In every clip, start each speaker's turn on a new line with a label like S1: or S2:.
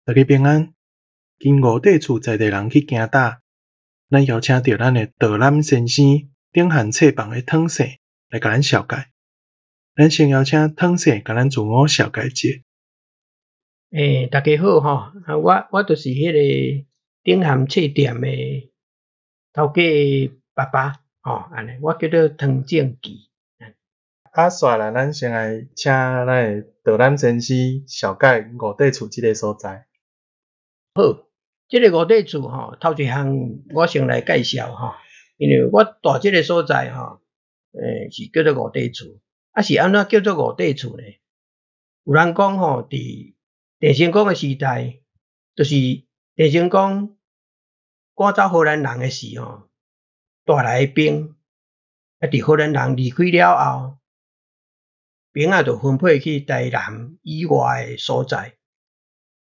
S1: 大家平安，今五地厝在地人去行搭，咱邀请到咱的导览先生顶汉册房的汤生来甲咱绍介。咱先邀请汤生甲咱自我绍介一下。
S2: 大家好吼，我就是迄个顶汉册店的头家爸爸吼，安尼，我叫做汤正基。
S1: 煞啦，咱先来请咱的导览先生绍介五地厝即个所在。
S2: 好，即个五地厝吼，头一项我先来介绍吼，因为我住即个所在吼，是叫做五地厝，是安怎叫做五地厝呢？有人讲吼，伫郑成功的时代，就是郑成功赶走荷兰人的时候，带来的兵，伫荷兰人离开了后，兵就分配去台南以外的所在，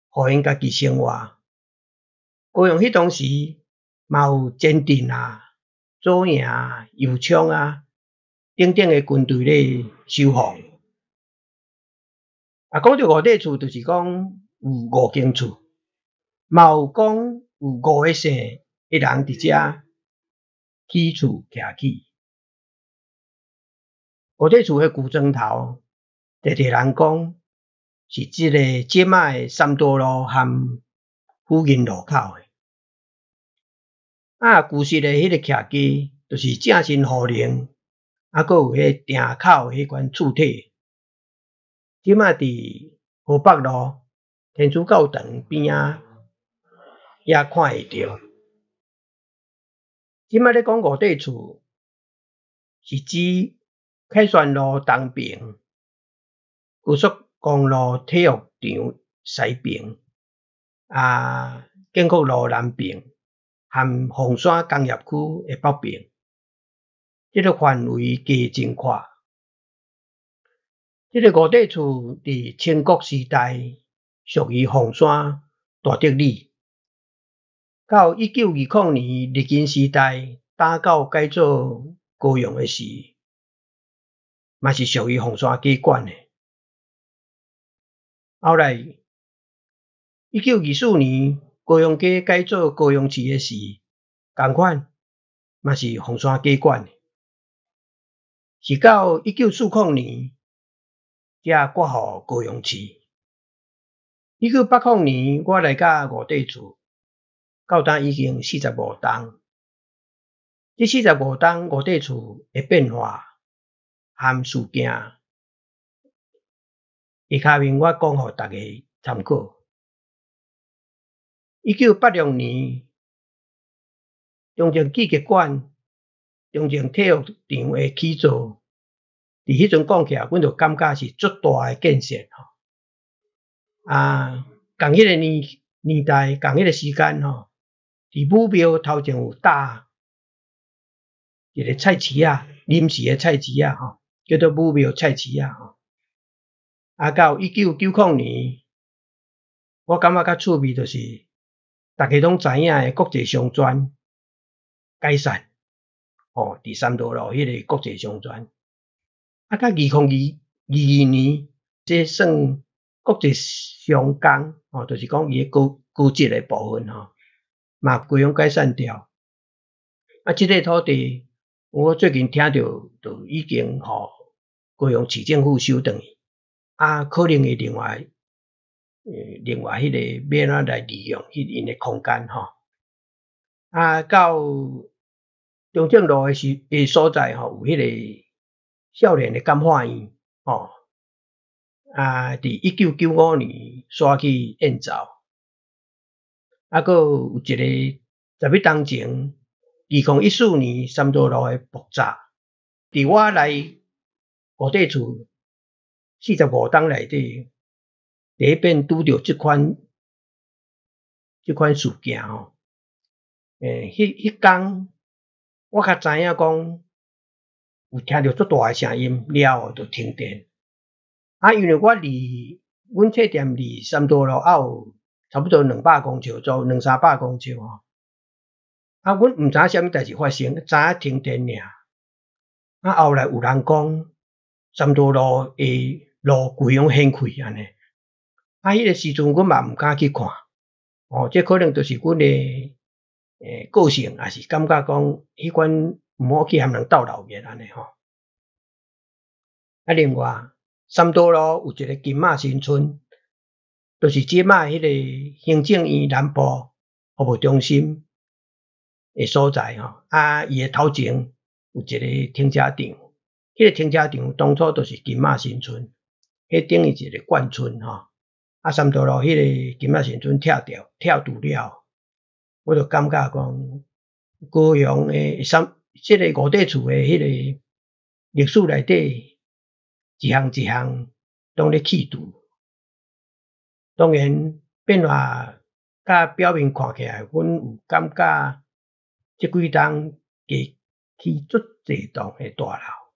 S2: 互因家己生活。高雄迄当时嘛有前镇啊、左营啊、油厂啊等等的军队咧守防。讲到五地厝，就是讲有五间厝，嘛有讲有五个姓的人伫遮起厝徛起。五地厝的古庄头，地人讲是即个即卖的三多路和福银路口的。旧时的迄个徛家，就是正身户龄，还有迄订口迄款厝体。即卖伫河北路天主教堂边仔也看会到。即卖咧讲五地厝，是指凯旋路东边、高速公路体育场西边、建国路南边，和凤山工业区的北边。即个范围加真宽。即个五地厝伫清国时代属于凤山大德里，到1920年日据时代打到改做高雄的时，嘛是属于凤山家管的。后来1924年高雄街改做高雄市的时，同款嘛是凤山家管的。是到1940年才割予高雄市。1980年我来到五地厝，到当已经45栋。这45栋五地厝的变化和事件，下面我讲予大家参考。1986年，中正纪念馆、中正体育场的起造，伫迄阵讲起来，阮就感觉是足大的建设吼。共迄个年代，共迄个时间吼，伫武庙头前有搭一个菜市仔，临时的菜市仔吼，叫做武庙菜市仔吼。到1990年，我感觉较趣味就是，大家拢知影的国际商专解散，伫三多路迄个国际商专。到2022年，这算国际商工，就是讲伊的高职的部分嘛规样解散掉。这个土地，我最近听到就已经高雄市政府收转去，可能会另外迄个要安怎来利用因的空间到中正路的所在有迄个少年的感化院伫1995年刷去建造。还有一个11当前2014年三多路的爆炸。伫我来五地厝45栋内底，第一遍拄到这款事件迄天我较知影讲有听到足大的声音了后就停电。因为我离阮册店离三多路也有差不多200公尺左右，200-300公尺阮毋知影啥物代志发生，知影停电尔。后来有人讲三多路的路规样掀开安尼。迄个时阵阮嘛毋敢去看，这可能就是阮的个性，也是感觉讲迄款毋好去和人斗闹热安尼吼。另外，三多路有一个金马新村，就是即卖迄个行政院南部服务中心的所在吼。伊的头前有一个停车场，迄个停车场当初就是金马新村，迄等于一个眷村吼。三多路迄个金马新村拆除了，我就感觉讲高雄的即个五地厝的迄个历史内底，一项一项拢咧去除。当然变化甲表面看起来，阮有感觉即几冬加起足侪栋的大楼。